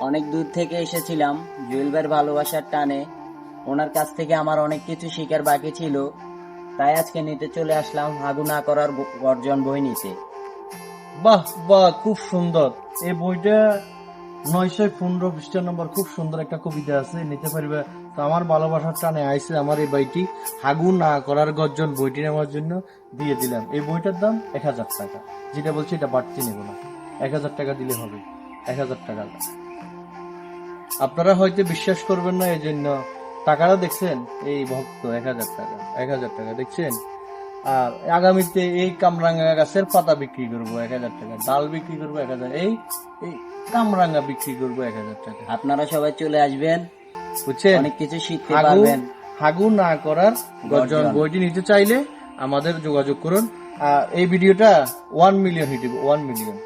অনেক দূর থেকে এসেছিলাম জুয়েল ভাইয়ের ভালোবাসার টানে। ওনার কাছ থেকে আমার অনেক কিছু শিকার বাকি ছিল, তাই আজকে নিতে চলে আসলাম হাগু না করার গর্জন বই নিতে। বাহ বাহ, খুব সুন্দর এই বইটা। 915 পৃষ্ঠা নম্বর, খুব সুন্দর একটা কবিতা আছে, নিতে পারবে। তো আমার ভালোবাসার টানে আইছে আমার এই বইটি, হাগু না করার গর্জন বইটি নেওয়ার জন্য দিয়ে দিলাম। এই বইটার দাম 1000 টাকা, যেটা বলছি এটা বাড়তি নেব না, 1000 টাকা দিলে হবে। 1000 টাকা। আপনারা হয়তো বিশ্বাস করবেন না, এই জন্য টাকাটা দেখছেন, এই ভক্ত 1000 টাকা, 1000 টাকা দেখছেন। আর আগামীতে এই কামরাঙ্গা গাছের পাতা বিক্রি করবো 1000 টাকা, ডাল বিক্রি করবো 1000, এই এই কামরাঙ্গা বিক্রি করবো 1000 টাকা। আপনারা সবাই চলে আসবেন, বুঝছেন? অনেক কিছু শিখতে হাগু পারবেন। হাগু না করার গর্জন গর্জন। বইটি নিতে চাইলে আমাদের যোগাযোগ করুন। এই ভিডিওটা 1 মিলিয়ন হিট, 1 মিলিয়ন।